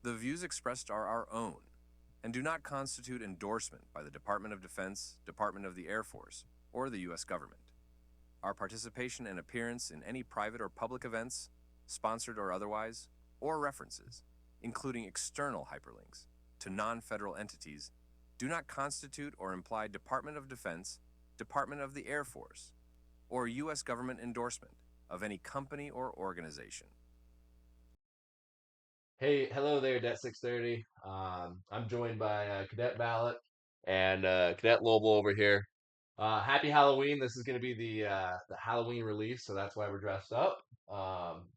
The views expressed are our own and do not constitute endorsement by the Department of Defense, Department of the Air Force, or the U.S. government. Our participation and appearance in any private or public events, sponsored or otherwise, or references, including external hyperlinks to non-federal entities, do not constitute or imply Department of Defense, Department of the Air Force, or U.S. government endorsement of any company or organization. Hey, hello there, Det 630. I'm joined by Cadet Valek and Cadet Loibl over here. Happy Halloween! This is going to be the Halloween release, so that's why we're dressed up.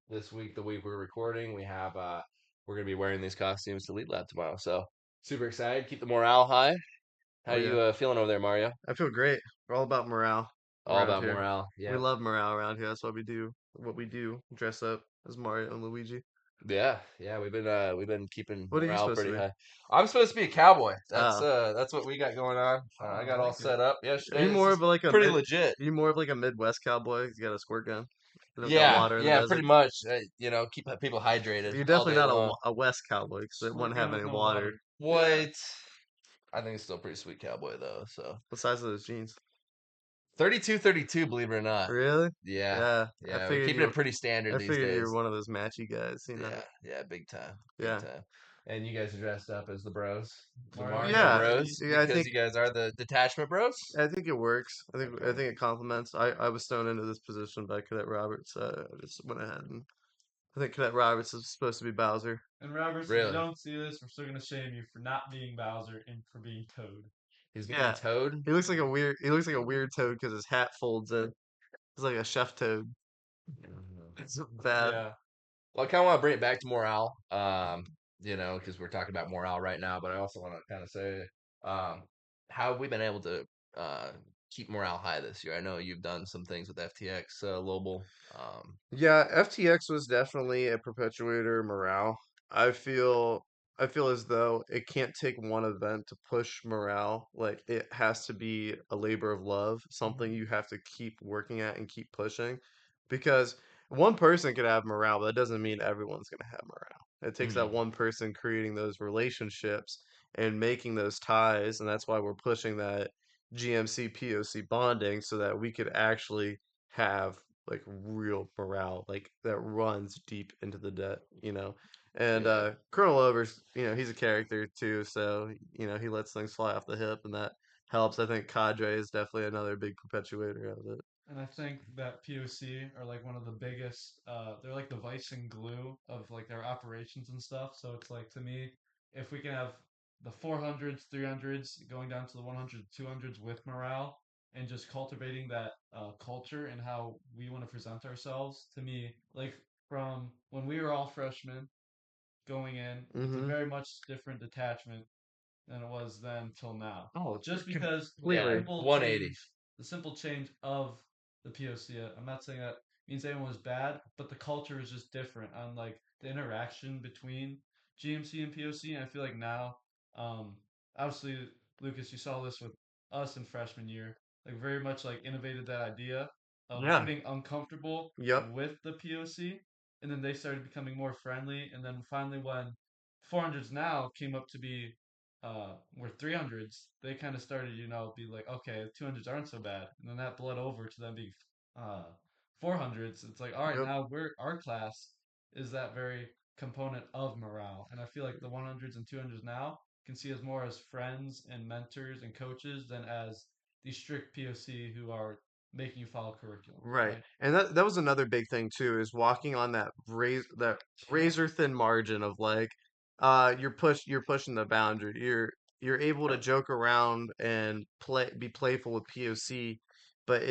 This week, the week we're recording, we're going to be wearing these costumes to Lead Lab tomorrow. So super excited. Keep the morale high. How Oh you yeah, feeling over there, Mario? I feel great. We're all about morale All around about here. morale. We Yep. love morale around here. That's what we do. What we do, dress up as Mario and Luigi. Yeah. We've been keeping What are you morale supposed to pretty be? high. I'm supposed to be a cowboy. That's Oh, uh that's what we got going on. oh, I I got all like it. set up Are you yesterday. This more is of like a pretty mid? legit. Are you more of like a Midwest cowboy? You got a squirt gun. You don't got Yeah, water in the yeah, desert. pretty much. Keep people hydrated You're all definitely day not a, long. a West cowboy because it Squirt wouldn't gun have with any no water. water. Yeah. What? I think it's still pretty sweet cowboy though. So The size of those jeans. 32, 32, believe it or not. Really? Yeah, Yeah. I yeah, we're figured keeping you. it pretty standard I these figured you were days. one of those matchy guys. Yeah, big time, big Yeah. time. And you guys are dressed up as the bros, the Mario Mario got Yeah. ready. Bros, Yeah. I because think you guys are the detachment bros. I think it works. I Okay. think it complements. I was thrown into this position by Cadet Roberts. I just went ahead and I think Cadet Roberts is supposed to be Bowser. And Roberts, if you Really? don't see this, we're still gonna shame you for not being Bowser and for being Toad. He's gonna be Yeah, Toad? he looks like a weird. He looks like a weird toad because his hat folds in. He's like a chef toad. Mhm. It's bad. Yeah. Well, I kind of want to bring it back to morale, because we're talking about morale right now, but I also want to kind of say, um, how have we been able to uh, keep morale high this year? I know you've done some things with FTX, Loibl. Yeah, FTX was definitely a perpetuator of morale. I feel I feel as though it can't take one event to push morale. Like it has to be a labor of love, something Mhm. you have to keep working at and keep pushing. Because one person could have morale, but that doesn't mean everyone's gonna have morale. It takes that Mhm. one person creating those relationships and making those ties, and that's why we're pushing that GMC POC bonding so that we could actually have like real morale, like that runs deep into the debt. And Yeah, Colonel Overs, he's a character too, so he lets things fly off the hip, and that helps. I think Cadre is definitely another big perpetuator of it. And I think that POC are like one of the biggest. They're like the vice and glue of like their operations and stuff. So it's like to me, if we can have the 400s, 300s going down to the 100s, 200s with morale, and just cultivating that culture and how we want to present ourselves. To me, like from when we were all freshmen going in, it's a Mm-hmm. very much different detachment than it was then till now. Oh, Just because yeah, completely. 180. the simple change of the POC. I'm not saying that means anyone was bad, but the culture is just different on like the interaction between GMC and POC. And I feel like now, um, obviously, Lucas, you saw this with us in freshman year, like very much like innovated that idea of Yeah. getting uncomfortable Yep. with the POC, and then they started becoming more friendly, and then finally when 400s now came up to be were 300s, they kind of started, be like, okay, 200s aren't so bad. And then that bled over to them being uh 400s. It's like, all right, Yep. now our class is that very component of morale. And I feel like the 100s and 200s now can see us more as friends and mentors and coaches than as the strict POC who are making you follow curriculum, Right. right? And that was another big thing too, is walking on that razor thin margin of like you're pushing the boundary. You're able to joke around and be playful with POC, but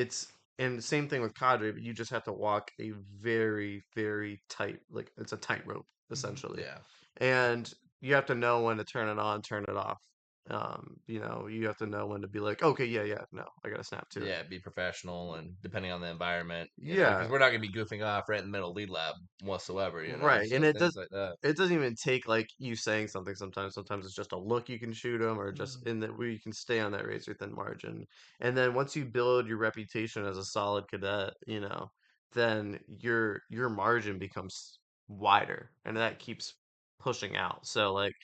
and the same thing with Cadre, but you just have to walk a very, very tight, like it's a tightrope Hmm. essentially. Yeah, And you have to know when to turn it on, turn it off. You have to know when to be like, okay, yeah, yeah, no, I gotta snap to it. yeah, be professional and depending on the environment, Yeah, because we're not gonna be goofing off right in the middle of Lead Lab whatsoever, right. And so things like that. it doesn't even take like you saying something sometimes. Sometimes it's just a look you can shoot them, or just Hmm. in that where you can stay on that razor thin margin. And then once you build your reputation as a solid cadet, then your margin becomes wider, and that keeps pushing out. So like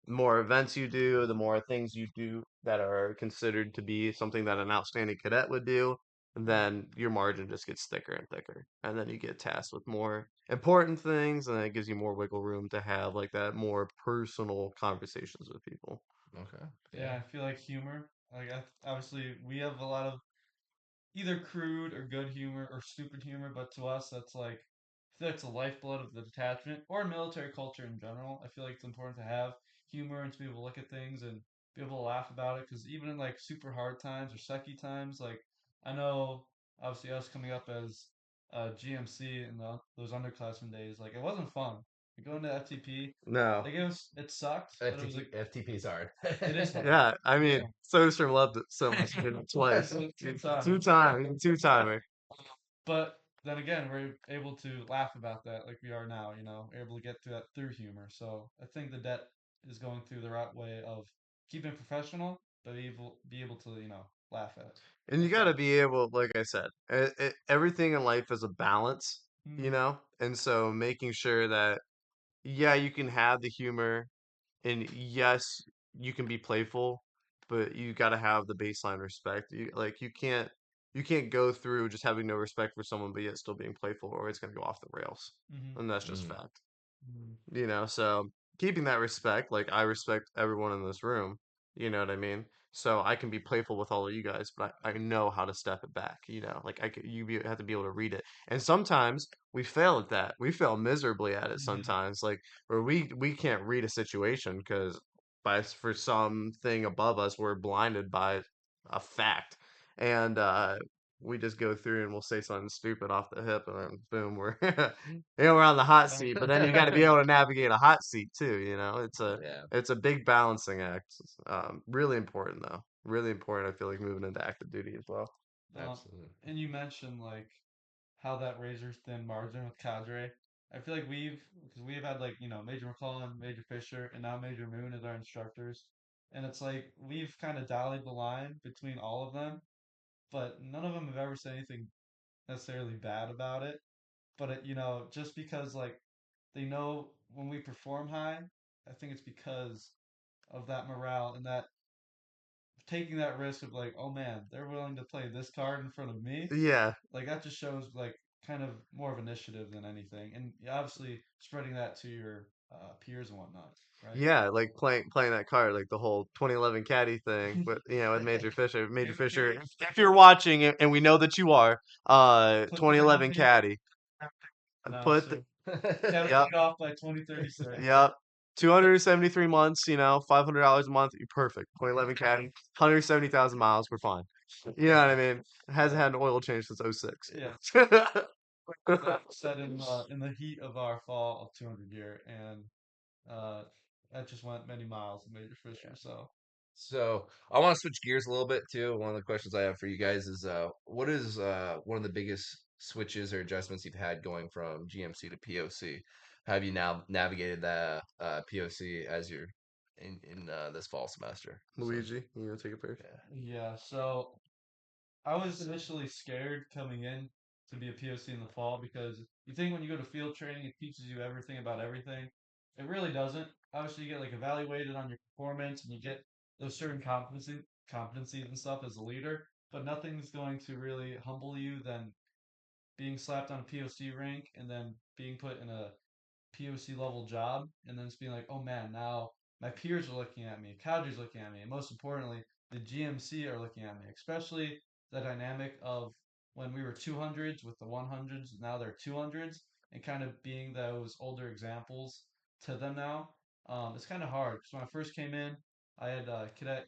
the more events you do, the more things you do that are considered to be something that an outstanding cadet would do, then your margin just gets thicker and thicker. And then you get tasked with more important things, and it gives you more wiggle room to have like that more personal conversations with people. Okay. Yeah, I feel like humor. Like, obviously, we have a lot of either crude or good humor or stupid humor, but to us, that's like, I feel like it's the lifeblood of the detachment or military culture in general. I feel like it's important to have humor and to be able to look at things and be able to laugh about it. Because even in like super hard times or sucky times, like I know obviously us coming up as GMC in those underclassmen days, like it wasn't fun. Like, going to FTP, No. like it sucked, but it was like FTP is hard. it is hard. Yeah, I It is mean, hard. Soderstrom loved it so much. Did it twice. Two times. Two time, two timer. But then again, we're able to laugh about that like we are now, we're able to get to that through humor. So I think the debt is going through the right way of keeping it professional, but be able to, laugh at it. And you That's got to all. be able, like I said, everything in life is a balance, you Mm, know? And so making sure that, yeah, you can have the humor, and yes, you can be playful, but you got to have the baseline respect. You can't go through just having no respect for someone, but yet still being playful, or it's going to go off the rails. mm-hmm, And that's just Mhm. fact. mm, So keeping that respect, like I respect everyone in this room, you know what I mean? So I can be playful with all of you guys, but I know how to step it back, like have to be able to read it. And sometimes we fail at that. We fail miserably at it yeah. sometimes, like where we can't read a situation because for something above us, we're blinded by a fact. And we just go through and we'll say something stupid off the hip, and then boom, we're on the hot seat. But then you got to be able to navigate a hot seat too. Yeah. It's a big balancing act. Really important though. Really important. I feel like moving into active duty as well. Um, Absolutely. and you mentioned like how that razor thin margin with cadre. I feel like because we've had like, Major McClellan, Major Fisher, and now Major Moon as our instructors. And it's like we've kind of dialed the line between all of them, but none of them have ever said anything necessarily bad about it. But just because like they know when we perform high, I think it's because of that morale and that taking that risk of like, oh man, they're willing to play this card in front of me. Yeah, Like that just shows like kind of more of initiative than anything, and obviously spreading that to your peers and whatnot, right? yeah, like playing that card, like the whole 2011 caddy thing, with Major Fisher. Major Fisher, if you're watching it, and we know that you are, Put the 2011 caddy. no, Put sir. the, Gotta yep, pay off by 2036. yep. 273 months, $500 a month. You're perfect. 2011 caddy, 170,000 miles. We're fine. You know what I mean? Hasn't had an oil change since '06. Yeah, set in the heat of our fall of 200 year, and uh, that just went many miles with Major Fisher. So So I want to switch gears a little bit too. One of the questions I have for you guys is, what is one of the biggest switches or adjustments you've had going from GMC to POC? Have you now navigated the POC as you're in this fall semester? So Luigi, take a first. yeah. yeah, so I was initially scared coming in to be a POC in the fall because you think when you go to field training, it teaches you everything about everything. It really doesn't. Obviously, you get like evaluated on your performance and you get those certain competencies and stuff as a leader, but nothing's going to really humble you than being slapped on a POC rank and then being put in a POC level job, and then it's being like, oh man, now my peers are looking at me, cadre's looking at me, and most importantly, the GMC are looking at me, especially the dynamic of when we were 200s with the 100s, now they're 200s, and kind of being those older examples to them now. It's kind of hard because when I first came in, I had Cadet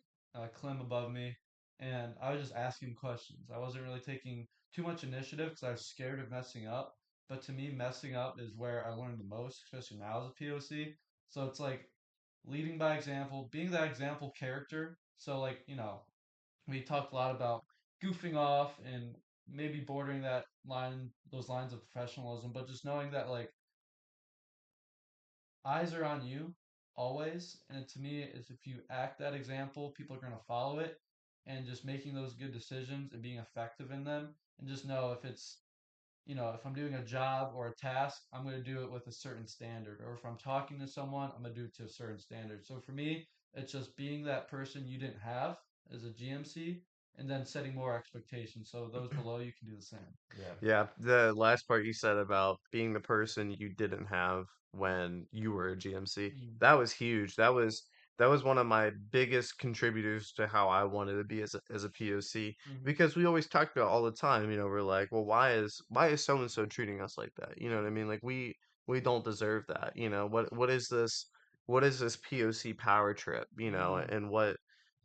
Clem above me, and I was just asking questions. I wasn't really taking too much initiative because I was scared of messing up. But to me, messing up is where I learned the most, especially now as a POC. So it's like leading by example, being that example character. So like, we talked a lot about goofing off and maybe bordering those lines of professionalism, but just knowing that like eyes are on you always. And to me, is if you act that example, people are going to follow it, and just making those good decisions and being effective in them. And just know if it's if I'm doing a job or a task, I'm going to do it with a certain standard. Or if I'm talking to someone, I'm going to do it to a certain standard. So for me, it's just being that person you didn't have as a GMC and then setting more expectations so those below you can do the same. Yeah. Yeah, the last part you said about being the person you didn't have when you were a GMC, Mm. that was huge. That was one of my biggest contributors to how I wanted to be as a POC Mm-hmm. because we always talked about all the time, we're like, well, why is so and so treating us like that? You know what I mean? Like we don't deserve that. What is this POC power trip, Mm. and what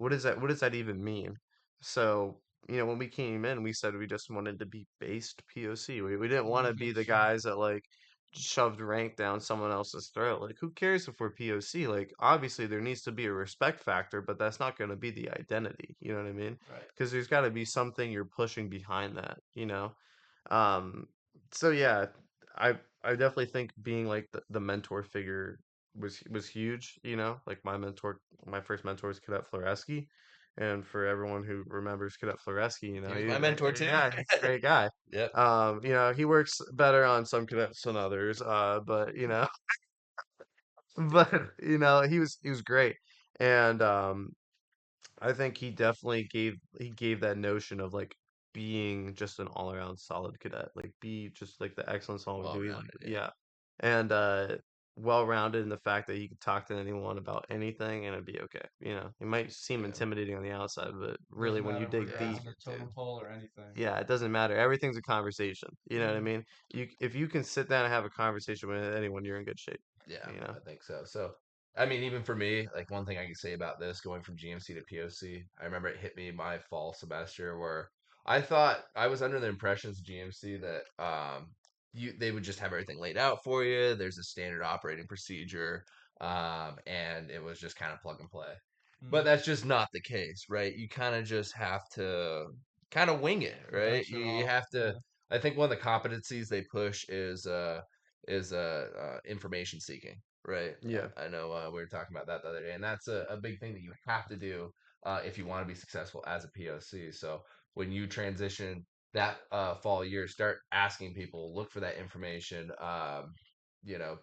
does that even mean? So when we came in, we said we just wanted to be based POC. We didn't want to be the guys that like shoved rank down someone else's throat. Like, who cares if we're POC? Like, obviously there needs to be a respect factor, but that's not going to be the identity. You know what I mean? Right. Because there's got to be something you're pushing behind that. Um, so yeah, I I definitely think being like the mentor figure was huge. Like my first mentor was Cadet Floreski, and for everyone who remembers Cadet Floreski, He was my mentor too. yeah, he's a great guy. Yep. He works better on some cadets than others, but but he was great, and I think he gave that notion of like being just an all around solid cadet, like be just like the excellence in all we Well do. rounded. Yeah. Yeah, and well rounded in the fact that you could talk to anyone about anything and it'd be okay. It might seem Yeah. intimidating on the outside, but really Doesn't when you matter where dig you're Yeah. at deep, on the Me too. totem pole or anything. yeah, it doesn't matter. Everything's a conversation. You know what I Mm-hmm. mean? If you can sit down and have a conversation with anyone, you're in good shape. Yeah, You know? I think so. So, I mean, even for me, like one thing I can say about this going from GMC to POC, I remember it hit me my fall semester where I thought I was under the impressions of GMC that they would just have everything laid out for you. There's a standard operating procedure, and it was just kind of plug and play. But Mm. that's just not the case, right? You kind of just have to kind of wing it, right? Venture You off. have to. Yeah. I think one of the competencies they push is information seeking, right? Yeah. I know we were talking about that the other day, and that's a big thing that you have to do if you want to be successful as a POC. So when you transition that fall year, start asking people, look for that information, you know,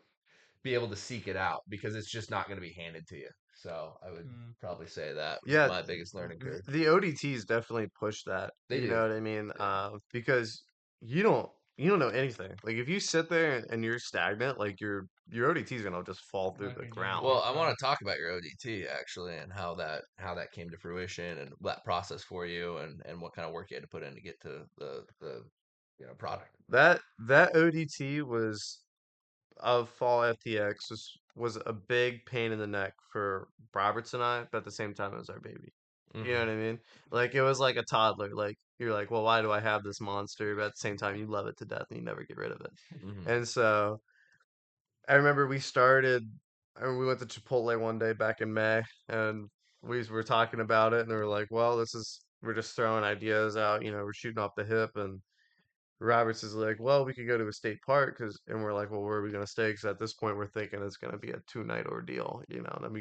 be able to seek it out because it's just not going to be handed to you. So I would Mm. probably say that was Yeah, my biggest learning curve. the ODTs definitely push that. They You do, know what I mean? yeah. Because you don't know anything. Like if you sit there and you're stagnant, like your ODT is gonna just fall You're through not the gonna get ground. Well, anything I from want it. to talk about your ODT actually, and how that came to fruition, and that process for you, and what kind of work you had to put in to get to the product. That ODT was of fall FTX was a big pain in the neck for Roberts and I, but at the same time it was our baby. You know Hmm. what I mean? Like it was like a toddler. Like you're like, well, why do I have this monster? But at the same time, you love it to death and you never get rid of it. Hmm. And so I remember we went to Chipotle one day back in May, and we were talking about it, and they were like, well, we're just throwing ideas out. We're shooting off the hip, and Roberts is like, well, we could go to a state park, and we're like, well, where are we gonna stay? Because at this point, we're thinking it's gonna be a 2 night ordeal, and then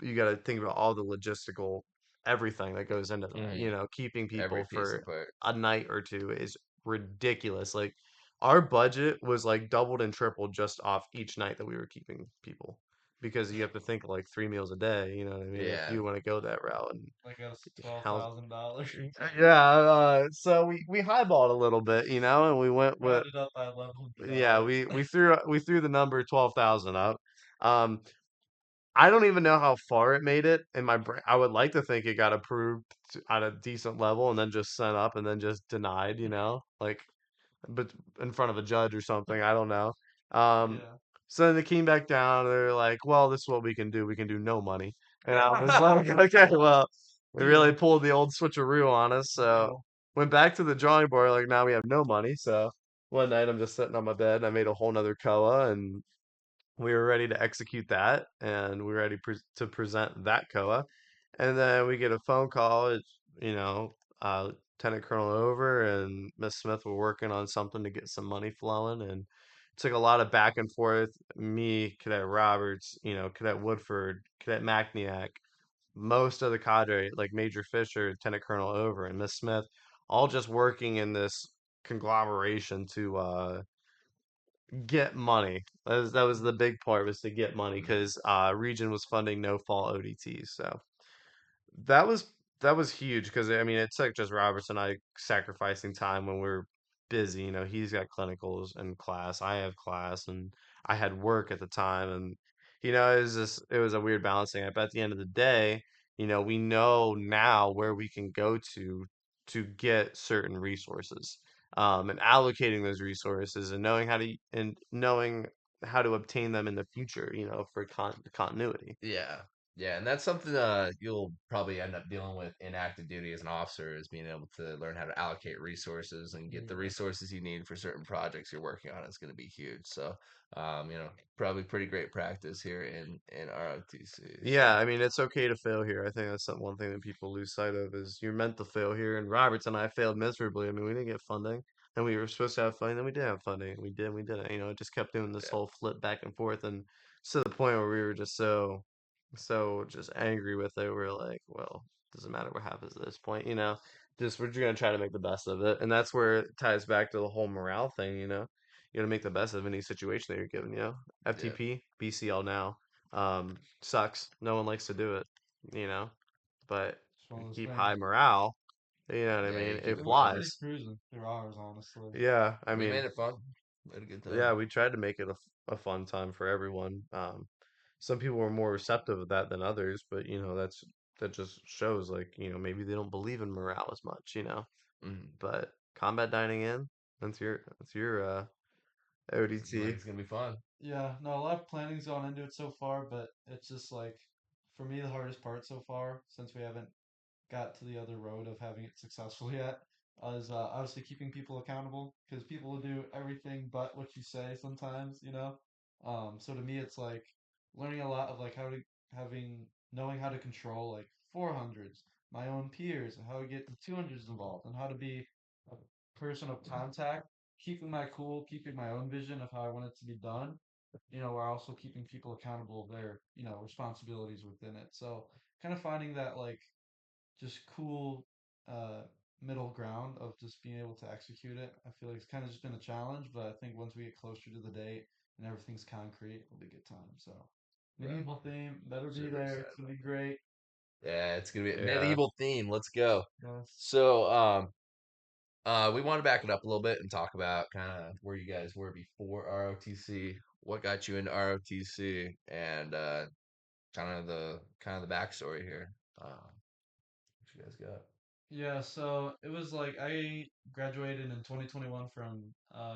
you got to think about all the logistical everything that goes into that. Hmm. Keeping Every people piece for of part. a night or two is ridiculous. Like our budget was like doubled and tripled just off each night that we were keeping people because you have to think of like 3 meals a day. You know what I mean? If Yeah. you want to go that route, and Like that's twelve how's thousand dollars. yeah, so we highballed a little bit, and we went with Rounded up by yeah, $1,100. we threw the number 12,000 up. Um, I don't even know how far it made it in my brain. I would like to think it got approved at a decent level and then just sent up and then just denied, like but in front of a judge or something. I don't know. Um, Yeah. so then they came back down and they're like, "Well, this is what we can do. We can do no money." And I was like, "Okay, well, they really Deal. pulled the old switcheroo on us." So Deal. went back to the drawing board. Like now we have no money. So one night I'm just sitting on my bed and I made a whole nother koa and we were ready to execute that and we were ready to present that koa. And then we get a phone call. It's, Lieutenant Colonel Over and Miss Smith were working on something to get some money flowing. And it took a lot of back and forth. Me, Cadet Roberts, Cadet Woodford, Cadet Macniak, most of the cadre, like Major Fisher, Lieutenant Colonel Over, and Miss Smith, all just working in this conglomeration to get money. That was the big part, was to get money, Mhm. because Region was funding no fall ODTs. So that was that was huge, because I mean it took just Roberts and I sacrificing time when we're busy. He's got clinicals and class, I have class, and I had work at the time, and it was a weird balancing act. But at the end of the day, we know now where we can go to get certain resources, and allocating those resources, and knowing how to obtain them in the future, for continuity. Yeah. Yeah, and that's something you'll probably end up dealing with in active duty as an officer, is being able to learn how to allocate resources and get the Yeah. resources you need for certain projects you're working on is going to be huge. So, probably pretty great practice here in ROTC. Yeah, So, I mean, it's okay to fail here. I think that's one thing that people lose sight of, is you're meant to fail here. And Roberts and I failed miserably. I mean, we didn't get funding, and we were supposed to have funding, then we did have funding. We did, we didn't. It just kept doing this yeah, whole flip back and forth, and to the point where we were just so just angry with it. We were like, well, doesn't matter what happens at this point, Just we're just gonna try to make the best of it, and that's where it ties back to the whole morale thing. You gotta make the best of any situation that you're given. yeah, FTP, BCL now. Sucks. No one likes to do it, you know, but It's one of those keep high things. morale. You know what I yeah. mean? You keep It it We're going. pretty flies. cruising through ours, honestly. Yeah, I We mean, made it fun. We had a good time. yeah, we tried to make it a fun time for everyone. Some people were more receptive of that than others, but that just shows, like, maybe they don't believe in morale as much, Mhm. But combat dining in, that's your Seems like ODT. it's gonna be fun. Yeah, no, a lot of planning's gone into it so far, but it's just like, for me, the hardest part so far, since we haven't got to the other road of having it successful yet, is obviously keeping people accountable, because people will do everything but what you say sometimes. So to me, it's like learning a lot of like how to having knowing how to control like 400s, my own peers, and how to get the 200s involved, and how to be a person of contact, keeping my cool, keeping my own vision of how I want it to be done. While also keeping people accountable of their responsibilities within it. So kind of finding that like just cool uh, middle ground of just being able to execute it. I feel like it's kind of just been a challenge, but I think once we get closer to the date and everything's concrete, it'll be a good time. So, Right. medieval theme better be Super there. excited It's gonna about be that. great. Yeah, it's gonna be a Yeah. medieval theme. Let's go. Yes. So, we want to back it up a little bit and talk about kind of where you guys were before ROTC, what got you into ROTC, and kind of the backstory here. What you guys got? Yeah, so it was like I graduated in 2021 from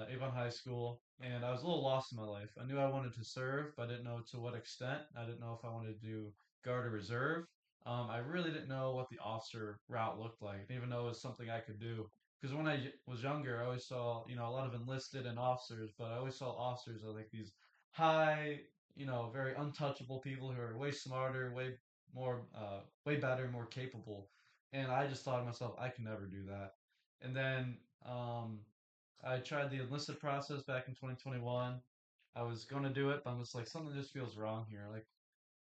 Avon High School, and I was a little lost in my life. I knew I wanted to serve, but I didn't know to what extent. I didn't know if I wanted to do guard or reserve. I really didn't know what the officer route looked like. I didn't even know it was something I could do. Because when I was younger, I always saw, a lot of enlisted and officers, but I always saw officers as like these high, very untouchable people who are way smarter, way more, way better, more capable, and I just thought to myself, I can never do that. And then I tried the enlisted process back in 2021. I was going to do it, but I'm just like, something just feels wrong here. Like,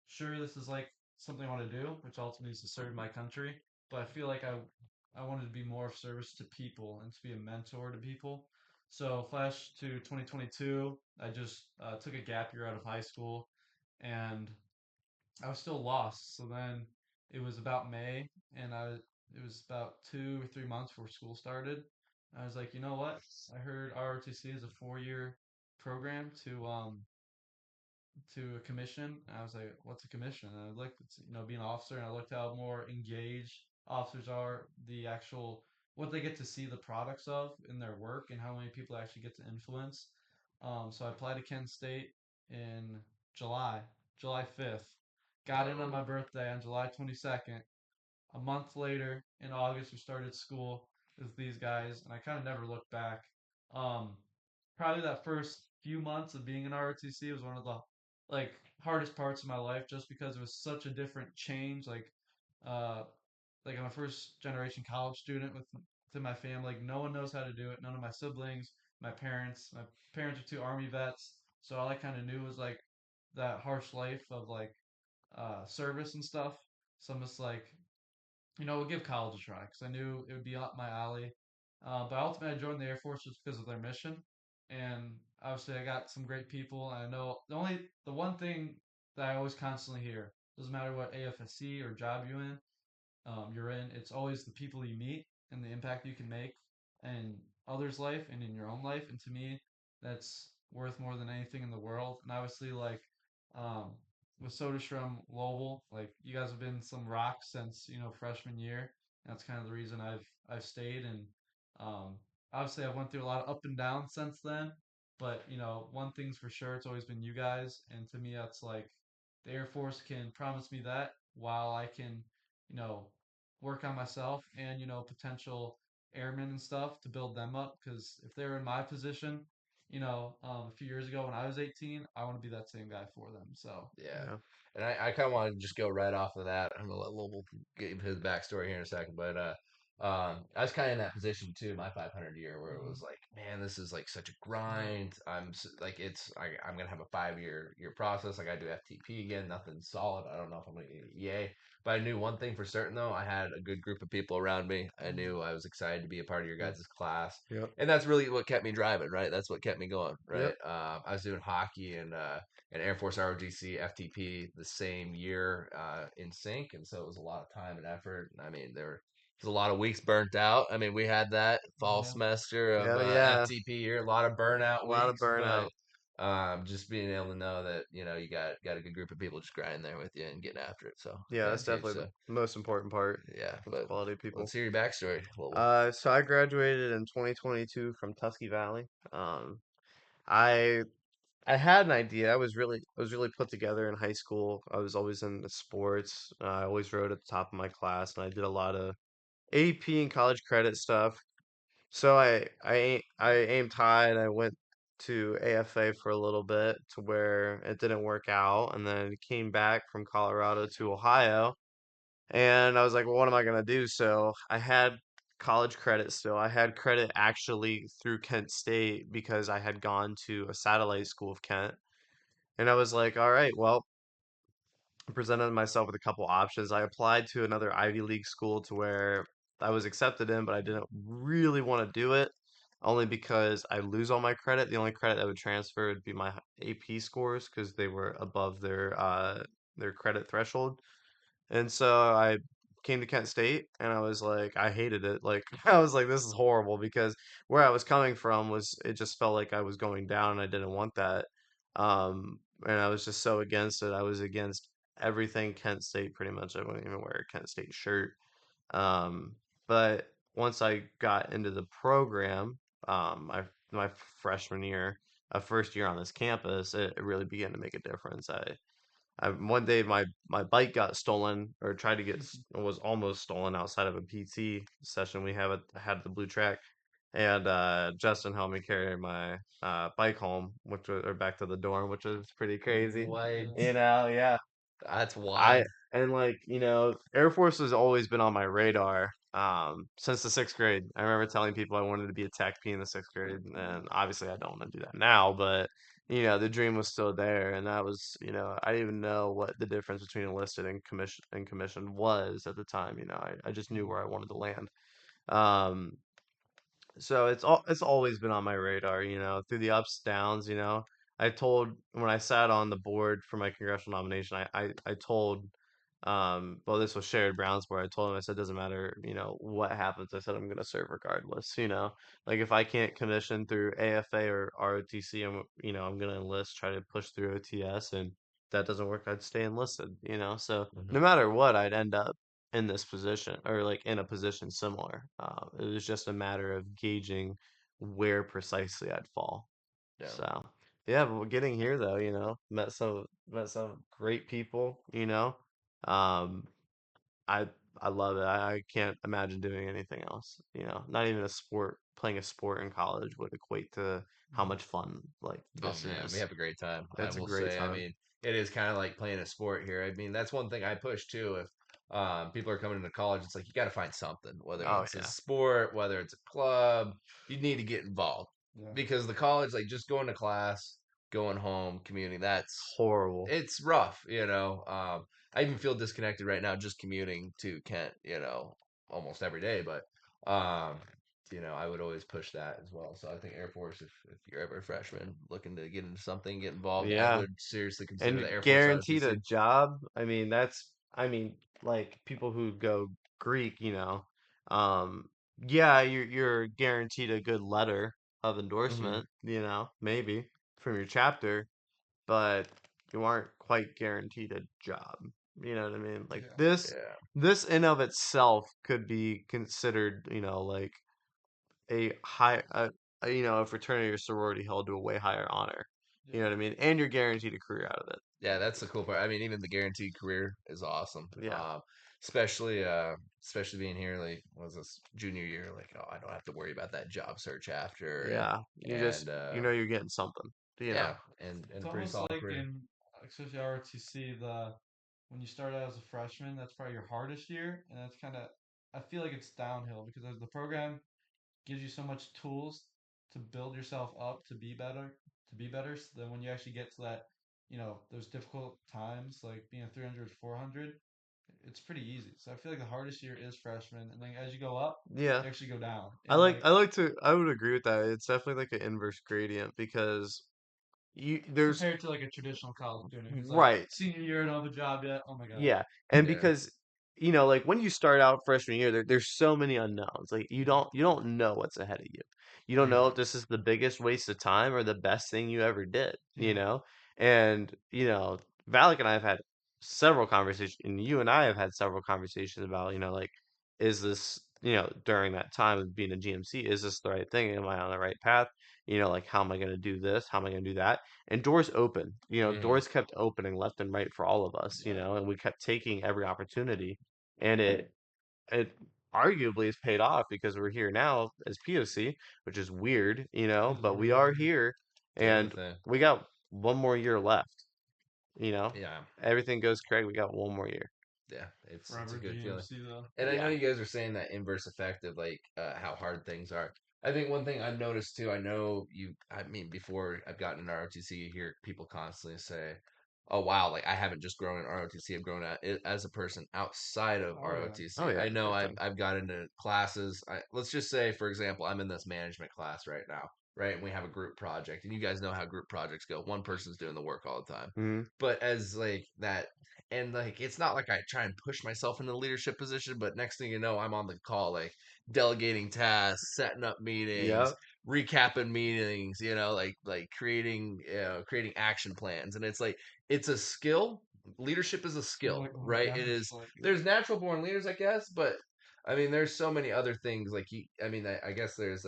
sure, this is like something I want to do, which ultimately is to serve my country, but I feel like I wanted to be more of service to people and to be a mentor to people. So, flash to 2022, I just took a gap year out of high school, and I was still lost. So then it was about May, and it was about 2 or 3 months before school started. I was like, you know what? I heard ROTC is a 4-year program to a commission. And I was like, what's a commission? And I looked, be an officer, and I looked how more engaged officers are, the actual what they get to see the products of in their work, and how many people actually get to influence. So I applied to Kent State in July, July 5th. Got in on Oh, my birthday on July 22nd. A month later, in August, we started school with these guys, and I kind of never looked back. Um, Probably that first few months of being in ROTC was one of the like hardest parts of my life, just because it was such a different change. Uh, like I'm a first generation college student within my family. Like no one knows how to do it. None of my siblings, my parents are two army vets, so all I kind of knew was like that harsh life of like service and stuff. So I'm just like, we'll give college a try because I knew it would be up my alley. But ultimately, I joined the Air Force just because of their mission, and obviously, I got some great people. And I know the one thing that I always constantly hear, doesn't matter what AFSC or job you're in, it's always the people you meet and the impact you can make in others' life and in your own life. And to me, that's worth more than anything in the world. And obviously, like um, with Soderstrom Loibl, like you guys have been some rocks since freshman year. That's kind of the reason I've stayed. And um, obviously, I've went through a lot of up and down since then. But one thing's for sure, it's always been you guys. And to me, that's like the Air Force can promise me that while I can you know, work on myself and, potential airmen and stuff to build them up. Because if they're in my position, a few years ago when I was 18, I want to be that same guy for them. So, Yeah. Yeah. And I kind of want to just go right off of that. I'm gonna let Loibl give his backstory here in a second, but I was kind of in that position too, my 500 year, where it was like, man, this is like such a grind. Like I'm gonna have a 5 year process. Like I do FTP again, nothing solid. I don't know if I'm gonna get an EA, but I knew one thing for certain though. I had a good group of people around me. I knew I was excited to be a part of your Mm. guys' class, Yep. and that's really what kept me driving. Right, that's what kept me going. Yep. Right, I was doing hockey and Air Force ROTC FTP the same year in sync, and so it was a lot of time and effort. I mean, there was a lot of weeks burnt out. I mean, we had that fall yeah. semester of Hell yeah. FTP year, a lot of burnout A lot of weeks, but burnout. just being able to know that you got a good group of people just grinding there with you and getting after it. So Yeah, yeah, that's it's huge. definitely So the most important part. yeah, It's but quality people. let's hear your backstory. So I graduated in 2022 from Tusky Valley. I I had an idea. I was really put together in high school. I was always in the sports. I always rode at the top of my class, and I did a lot of AP and college credit stuff. So I aimed high, and I went to AFA for a little bit to where it didn't work out, and then came back from Colorado to Ohio, and I was like, well, what am I gonna do? So I had college credit still. I had credit actually through Kent State because I had gone to a satellite school of Kent. And I was like, all right, well, I presented myself with a couple options. I applied to another Ivy League school to where I was accepted in, but I didn't really want to do it only because I lose all my credit. The only credit that would transfer would be my AP scores because they were above their credit threshold. And so I came to Kent State and I was like, I hated it. Like, I was like, this is horrible because where I was coming from was, it just felt like I was going down and I didn't want that. And I was just so against it. I was against everything Kent State pretty much. I wouldn't even wear a Kent State shirt. Um, but once I got into the program, my freshman year, first year on this campus, it really began to make a difference. One day my bike got stolen or tried to was almost stolen outside of a PT session we have had at the Blue Track, and Justin helped me carry my bike home, which was or back to the dorm, which was pretty crazy. What? Yeah. Yeah. That's I wild. and like Air Force has always been on my radar since the sixth grade. I remember telling people I wanted to be a tech P in the sixth grade, and obviously I don't want to do that now, but the dream was still there, and that was I didn't even know what the difference between enlisted and commissioned was at the time. I just knew where I wanted to land. Um, so it's always been on my radar, through the ups downs. I told when I sat on the board for my congressional nomination, I told well, this was Sherrod Brown's board. I told him, I said, doesn't matter, what happens. I said, I'm going to serve regardless. Like if I can't commission through AFA or ROTC, I'm going to enlist, try to push through OTS, and if that doesn't work, I'd stay enlisted. So no Hmm. matter what, I'd end up in this position or like in a position similar. It was just a matter of gauging where precisely I'd fall. Yeah. So yeah, but getting here though, met some great people. Um, I I love it. I can't imagine doing anything else. Not even a sport. Playing a sport in college would equate to how much fun like Oh this man, we is. have a great time. I It's a will great say. I time. mean, it is kind of like playing a sport here. I mean, that's one thing I push too. If people are coming into college, it's like you got to find something, whether Oh it's a yeah, sport, whether it's a club. You need to get involved Yeah. because the college, like just going to class, going home, commuting, horrible. it's rough. I even feel disconnected right now just commuting to Kent. Almost every day, but. Um, I would always push that as well. So I think Air Force, if you're ever a freshman looking to get into something, get involved, I Yeah. would seriously consider And the Air Force guaranteed ROTC. a job. I mean, like people who go Greek, um, yeah, you're guaranteed a good letter of Hmm. endorsement, maybe from your chapter, but you aren't quite guaranteed a job. You know what I mean? Like Yeah. Yeah. this in of itself could be considered, like a high, a fraternity or sorority held to a way higher honor. You know Yeah. what I mean? And you're guaranteed a career out of it. Yeah, that's the cool part. I mean, even the guaranteed career is awesome. Yeah. Especially being here, like, what was this junior year? Like, oh, I don't have to worry about that job search after, Yeah. You just and you're getting something. You know. yeah, and It's a pretty almost solid like career. in especially ROTC, the when you start out as a freshman, that's probably your hardest year, and that's kind of I feel like it's downhill because as the program gives you so much tools to build yourself up to be better. So then when you actually get to that, those difficult times like being a 300, 400, it's pretty easy. So I feel like the hardest year is freshman, and then as you go up, Yeah. you actually go down. I And like like I like to I would agree with that. It's definitely like an inverse gradient because there's compared to like a traditional college student who's like right. senior year and don't have a job yet, oh my god. Yeah, and Yeah. because like when you start out freshman year, there's so many unknowns. Like you don't know what's ahead of you. You don't know if Hmm. this is the biggest waste of time or the best thing you ever did. Yeah. And Valak and I have had several conversations, and you and I have had several conversations about like is this during that time of being a GMC, is this the right thing? Am I on the right path? Like how am I going to do this? How am I going to do that? And doors open. Hmm. Doors kept opening left and right for all of us, Yeah. and we kept taking every opportunity, and it arguably has paid off because we're here now as POC, which is weird, It is but we really are weird. here, The only and thing. we got one more year left. You know, Yeah. everything goes correct. We got one more year. Yeah. It's a Forever good feeling. GMC though. And I know Yeah. you guys are saying that inverse effect of like how hard things are. I think one thing I've noticed too, I know you, I mean, before I've gotten in ROTC, you hear people constantly say, oh, wow, like I haven't just grown in ROTC, I've grown as a person outside of Oh yeah. Oh ROTC. yeah, I know big I've, time. I've got into classes. Let's just say, for example, I'm in this management class right now, right? And we have a group project, and you guys know how group projects go. One person's doing the work all the time. Hmm. But as like that, and like it's not like I try and push myself into the leadership position, but next thing you know, I'm on the call, like delegating tasks, setting up meetings, Yep. recapping meetings, like creating action plans. And it's like it's a skill. Leadership is a You're skill, like, oh my right? god, It I'm is. just like There's natural born leaders, I guess, but I mean, there's so many other things. Like I mean, I guess there's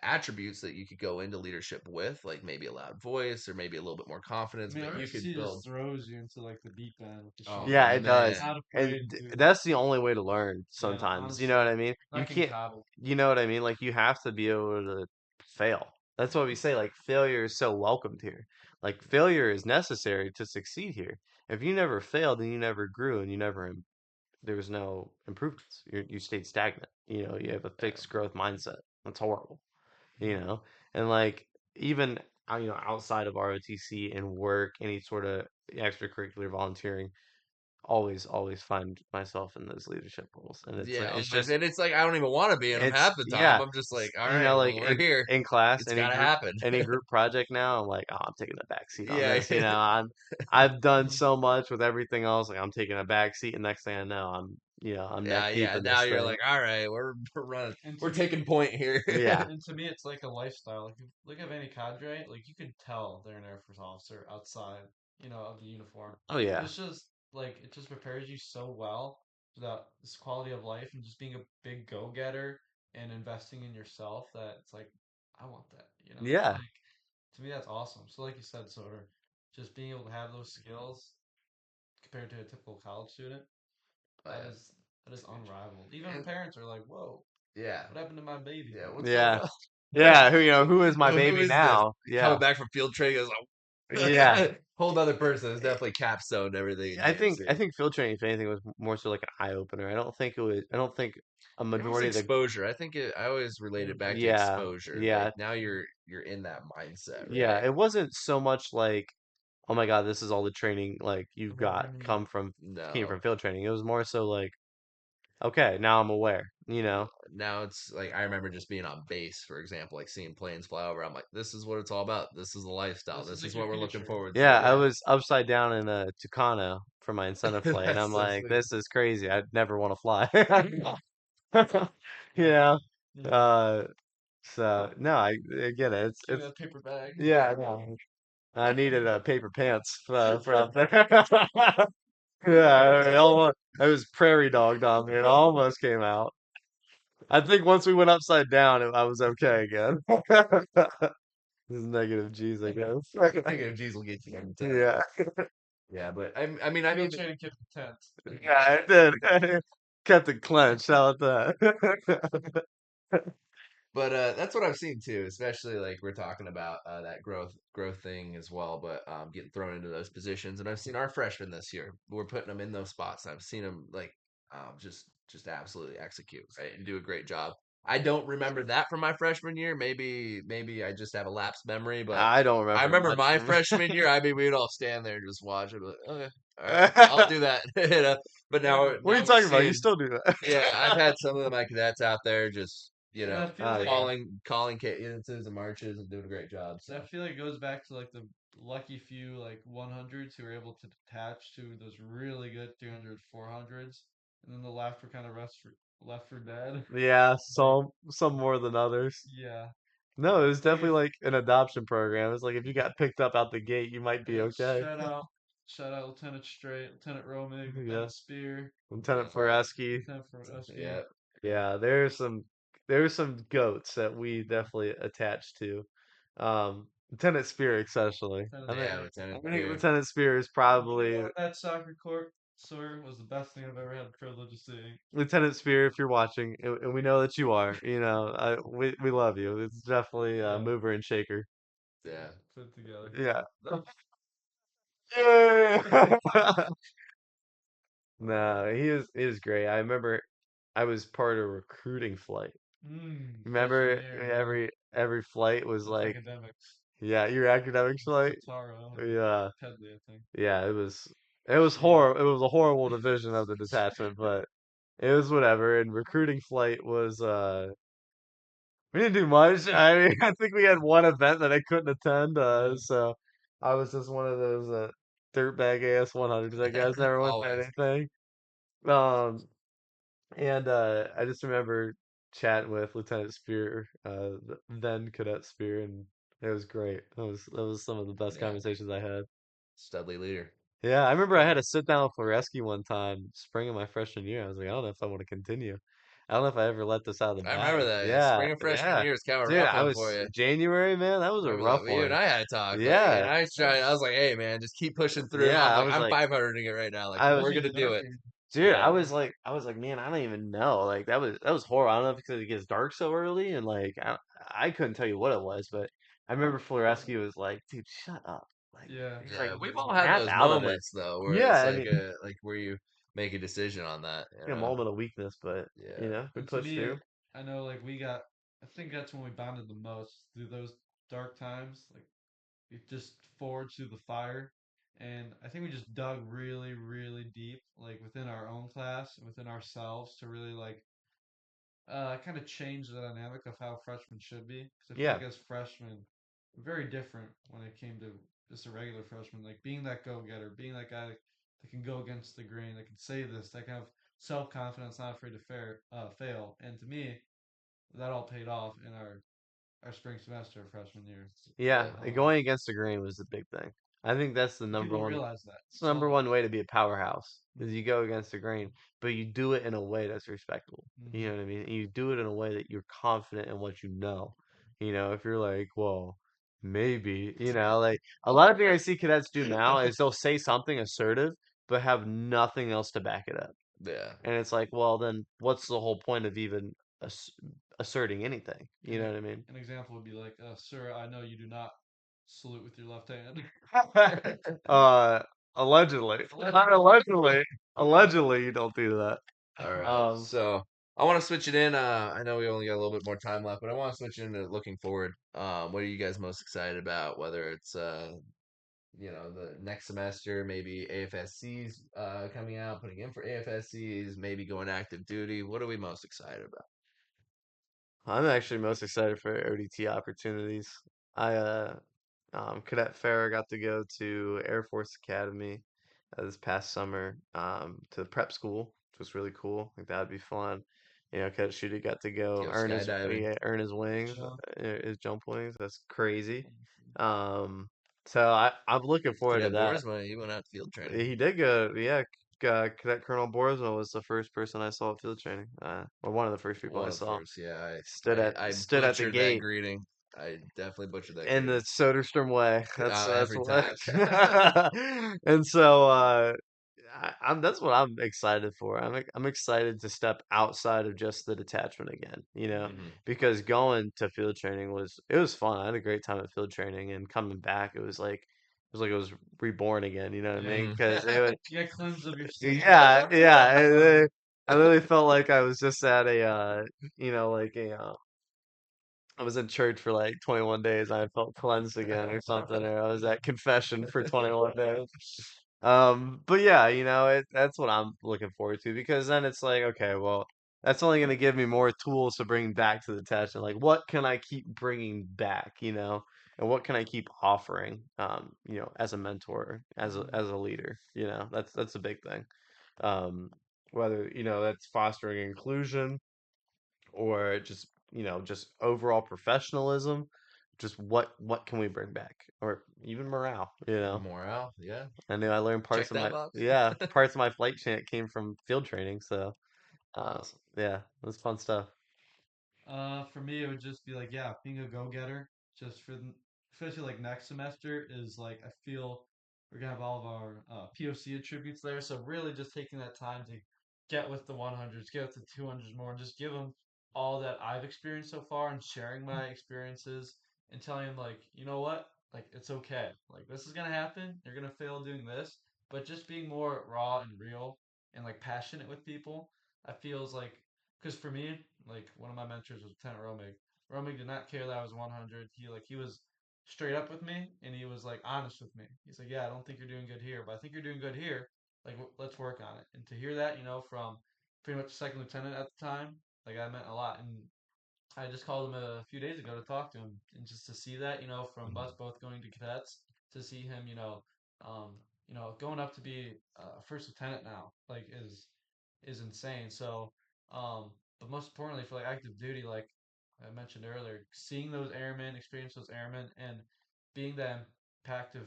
attributes that you could go into leadership with, like maybe a loud voice or maybe a little bit more I confidence, mean but you could ROTC build. just throws you into like the deep end with the Oh Yeah, shit. it You're like does. man, not And afraid to that's the only way to learn yeah, sometimes. You know honestly. what I mean? You Not getting can't, coddled. you know what I mean? Like you have to be able to fail. That's what we say. Like failure is so welcomed here. Like failure is necessary to succeed here. If you never failed, then you never grew and there was no improvements. You stayed stagnant. You have a yeah, fixed growth mindset. That's horrible. You Yeah. know, and like even outside of ROTC and work, any sort of extracurricular volunteering, always find myself in those leadership roles, and it's yeah. like I was it's about to say, just and it's like I don't even want to be in them it's half the time. yeah, I'm just like, all you right, know, like well, we're here. in class, It's got to happen. any group project now, I'm like, oh, I'm taking a back seat on Yeah, this. I've done so much with everything else, like I'm taking a back seat, and next thing I know, I'm neck yeah, deep yeah. in Now this you're thing. like, all right, we're running, And we're to me taking point here. Yeah, and to me it's like a lifestyle. Like if, look at any cadre, like you can tell they're an Air Force officer outside, of the uniform. oh yeah, It's just like it just prepares you so well for that this quality of life and just being a big go getter and investing in yourself that it's like I want that. yeah, Like to me that's awesome. So like you said, Soder, just being able to have those skills compared to a typical college student, Oh that yeah, is that is huge. unrivaled. Even And parents are like, "Whoa, yeah, what happened to my baby?" yeah. What's going yeah, on? yeah. Who is my Who baby is this now? coming Yeah, back from field training? Is yeah. like whole other person. It's definitely capstoned everything in I GMC. think field training, if anything, was more so like an eye opener. I don't think it was. I don't think a It was majority of the. exposure. I think I always relate it back to Yeah, exposure. Like yeah, now you're in that mindset, yeah. right? It wasn't so much like, oh my God, this is all the training like you've About got bringing came No. from field training. It was more so like okay, now I'm aware. You know. Now it's like I remember just being on base, for example, like seeing planes fly over. I'm like, this is what it's all about. This is the lifestyle. This is This like is your what we're looking future. forward to. Yeah, I Yeah, was upside down in Tucano for my incentive flight, and that's I'm so like, sweet. this is crazy. I'd never want to fly. You know. Yeah. Uh, so no, I get it. Give me It's that paper bag. yeah. No, I needed paper pants for up there. Yeah, I was prairie dogged on me. It almost came out. I think once we went upside down, I was okay again. This is negative G's, I guess. Negative G's will get you every time. Yeah, Yeah, but I Still mean, trading kid for tent. yeah, I did. Kept it clenched. How about that? but that's what I've seen too, especially like we're talking about that growth thing as well. But getting thrown into those positions, and I've seen our freshmen this year. We're putting them in those spots. I've seen them like just absolutely execute, right, and do a great job. I don't remember that from my freshman year. Maybe I just have a lapsed memory, but I don't I remember remember much my from. freshman year. I mean, we'd all stand there and just watch it. Like, okay, all right, I'll do that. You know? But What are you now we're talking about? You seeing. still do that? Yeah, I've had some of my cadets out there just And I feel Oh like yeah. calling cadences and marches and doing a great job. I So feel like it goes back to like the lucky few like 100s who were able to detach to those really good 300 400s, and then the left were kind of left for dead. Yeah, Like, some more than others. yeah. No, it was Like definitely if like an adoption program. It's like if you got picked up out the gate, you might be yeah, okay. shout out Lieutenant Straight, Lieutenant Romig, Yeah, Lieutenant Spear, yeah, Lieutenant Foreski. Lieutenant Froeski. yeah, Yeah, there's some goats that we definitely attach to. Lieutenant Spear especially. Lieutenant I think yeah. Spear. I Lieutenant think Spear. Lieutenant Spear is Being probably on that soccer court, sir, was the best thing I've ever had the privilege of seeing. Lieutenant Spear, if you're watching, and we know that you are, we love you. It's definitely a Yeah, mover and shaker. Yeah, put it together. Yeah. Yeah. No, he is great. I remember I was part of a recruiting flight. Freshman Remember year, yeah. every flight was With like, academics. yeah, your academics flight. Satara and Yeah, Pedley, I think. yeah, it was She. horrible. It was a horrible division of the detachment, but it was whatever. And recruiting flight was we didn't do much. I mean, I think we had one event that I couldn't attend. Yeah. So I was just one of those dirtbag AS 100s, I guess. Never went to always. anything. Um, and I just remember chatting with Lieutenant Spear, then Cadet Spear, and it was great. That was some of the best Yeah, conversations I had. Studley leader. Yeah, I remember I had to sit down with Floreski one time, spring of my freshman year. I was like, I don't know if I want to continue. I don't know if I ever let this out of the I remember bag. that. Yeah, Yeah, spring of freshman yeah. year is kind of a Dude, rough I one for was you. January, man. That was a Remember rough that? You and one. I had a talk, like, and Yeah, I was like, hey man, just keep pushing through. yeah. I'm I like, was I'm like, 500ing it right now. Like, I was, we're Especially gonna the do it. darker. dude. Yeah, I was like, man, I don't even know. Like that was horrible. I don't know if it's because it gets dark so early, and like I couldn't tell you what it was, but I remember Floreski was like, dude, shut up. Like Yeah. he's like, yeah. We've all had snap those out of it. moments though, where Yeah, it's I mean, like where you make a decision on that. a moment of weakness, but Yeah, we And to pushed me, through. I know like I think that's when we bonded the most through those dark times. Like we just forged through the fire. And I think we just dug really, really deep, like within our own class and within ourselves to really like kind of change the dynamic of how freshmen should be. Because I feel Yeah, like as freshmen, we're very different when it came to just a regular freshman. Like being that go getter, being that guy that can go against the grain, that can say this, that kind of self confidence, not afraid to fail. And to me, that all paid off in our spring semester of freshman year. yeah. Um, Going against the grain was the big thing. I think that's the and number people don't one. realize that. It's the So, number one way to be a powerhouse is you mm-hmm, go against the grain, but you do it in a way that's respectable. You mm-hmm, know what I mean? You do it in a way that you're confident in what you know. You know, if you're like, well, maybe, like a lot of things I see cadets do now is they'll say something assertive, but have nothing else to back it up. yeah. And it's like, well, then what's the whole point of even ass- asserting anything? You know what I mean? an example would be like, "Sir, I know you do not salute with your left hand." uh, allegedly, not allegedly, allegedly, you don't do that. All right. Um, So I want to switch it in. I know we only got a little bit more time left, but I want to switch into looking forward. What are you guys most excited about? Whether it's the next semester, maybe AFSC's coming out, putting in for AFSC's, maybe going active duty. What are we most excited about? I'm actually most excited for ODT opportunities. I Cadet Fair got to go to Air Force Academy this past summer to the prep school, which was really cool. Like that'd be fun. Cadet Shooty got to go Go earn his skydiving. earn his wings, Jump. his jump wings. That's crazy. Um, so I'm looking forward to Cadet that. Borisma, he went out field training. He did go, yeah. Cadet Colonel Borisma was the first person I saw at field training, or one of the first people One I of the saw. first, yeah. Stood at I stood at the butchered that gate greeting. I definitely butchered that in the greeting. Soderstrom way. That's Every what. time. And so I'm that's what I'm excited for. I'm excited to step outside of just the detachment again. Hmm. Because going to field training was fun. I had a great time at field training, and coming back it was reborn again. You know what I mean? Hmm. Because it was You get cleansed of your sins. yeah. I literally felt like I was just at a like a I was in church for like 21 days. I felt cleansed again or something, or I was at confession for 21 days. But yeah, that's what I'm looking forward to because then it's like, okay, well, that's only going to give me more tools to bring back to the test. And like, what can I keep bringing back, and what can I keep offering, as a mentor, as a leader, that's a big thing. Um, whether, that's fostering inclusion or just overall professionalism, just what can we bring back, or even morale. Morale, yeah. I knew I learned Check that box. parts of my flight chant came from field training, so Awesome. yeah, it was fun stuff. For me, it would just be like, yeah, being a go-getter. Just especially like next semester is like I feel we're gonna have all of our POC attributes there. So really, just taking that time to get with the 100s, get with the 200s more, and just give them all that I've experienced so far, and sharing my experiences, and telling them like, you know what, like it's okay. Like this is gonna happen. You're gonna fail doing this, but just being more raw and real and like passionate with people. I feels like because for me, like one of my mentors was Lieutenant Romig. Romig did not care that I was 100. He was straight up with me, and he was like honest with me. He's like, yeah, I don't think you're doing good here, but I think you're doing good here. Like let's work on it. And to hear that, from pretty much second lieutenant at the time, like that meant a lot. And I just called him a few days ago to talk to him, and just to see that, from us both going to cadets, to see him, um, going up to be first lieutenant now, like is insane. So, but most importantly for like active duty, like I mentioned earlier, seeing those airmen, experience those airmen, and being that impactful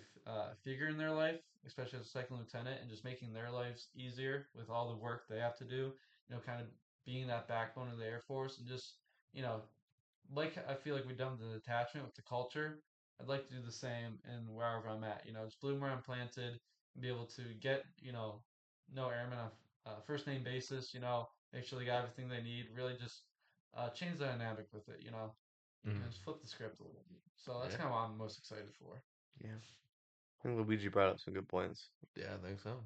figure in their life, especially as a second lieutenant, and just making their lives easier with all the work they have to do. Kind of being that backbone of the Air Force, and just you know, like I feel like we've done the detachment with the culture. I'd like to do the same in wherever I'm at. Just bloom where I'm planted and be able to get know airmen on a first name basis. Make sure they got everything they need. Really just change the dynamic with it. Mhm. And just flip the script a little bit. So that's Yeah, kind of what I'm most excited for. Yeah, I think Luigi brought up some good points. yeah, I think so.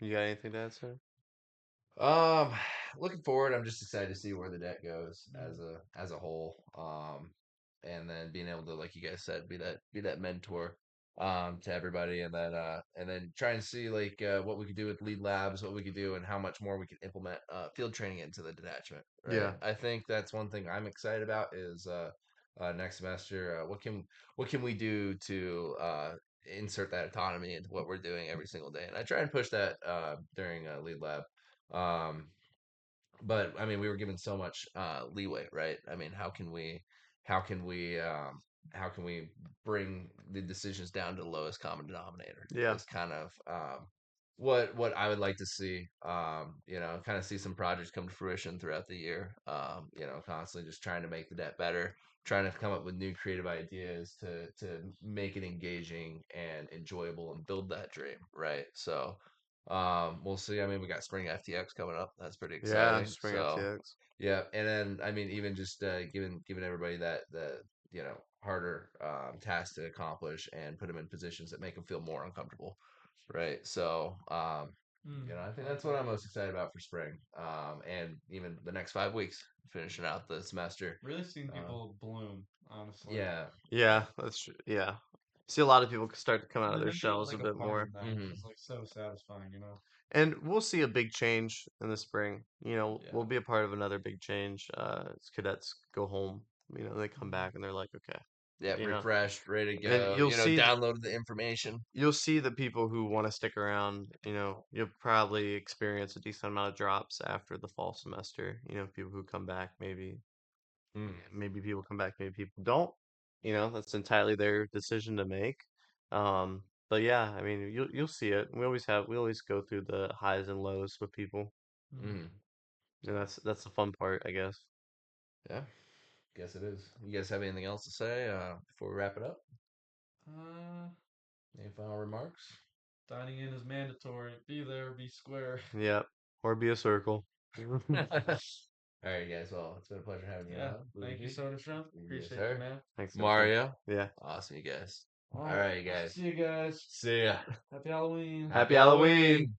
You got anything to add, sir? Um, Looking forward, I'm just excited to see where the debt goes Mm. as a whole. And then being able to, like you guys said, be that mentor to everybody, and then try and see like what we could do with lead labs, what we could do, and how much more we could implement field training into the detachment. Right. Yeah, I think that's one thing I'm excited about is next semester. What can we do to insert that autonomy into what we're doing every single day? And I try and push that during lead lab. Um, but I mean, we were given so much leeway, right? I mean, how can we, how can we bring the decisions down to the lowest common denominator? yeah, Is kind of what I would like to see. Kind of see some projects come to fruition throughout the year. Constantly just trying to make the debt better, trying to come up with new creative ideas to make it engaging and enjoyable and build that dream, right? So we'll see. I mean, we got spring FTX coming up. That's pretty yeah. exciting. Spring So, FTX. yeah, and then I mean, even just giving everybody that the harder task to accomplish and put them in positions that make them feel more uncomfortable, right? So, I think I like that's what that. I'm most excited about for spring. And even the next 5 weeks, finishing out the semester. Really seeing Um, people bloom, honestly. yeah, Yeah, that's true. Yeah, See a lot of people start to come out And of then their them being shells a like a bit part more. of that Mhm. is like so satisfying, you know. And we'll see a big change in the spring. Yeah. We'll be a part of another big change. As cadets go home, they come back and they're like, okay, Yeah, you know. refreshed, ready to And go. Downloaded the information. you'll see the people who want to stick around. You'll probably experience a decent amount of drops after the fall semester. People who come back, Mm. maybe people come back, maybe people don't. That's entirely their decision to make. But yeah, I mean, you'll see it. We always go through the highs and lows with people, Mm. and that's the fun part, I guess. Yeah, guess it is. You guys have anything else to say before we wrap it up? Uh, Any final remarks? dining in is mandatory. Be there, be square. Yep. Or be a circle. All right, guys. Well, it's been a pleasure having you Yeah. on. Thank you, Luigi. Soda Shrimp. Yes, Appreciate you, sir. man. Thanks, Sophie. Mario. Yeah. Awesome, you guys. All All right. right, you guys. See you guys. See ya. Happy Halloween. Happy Halloween.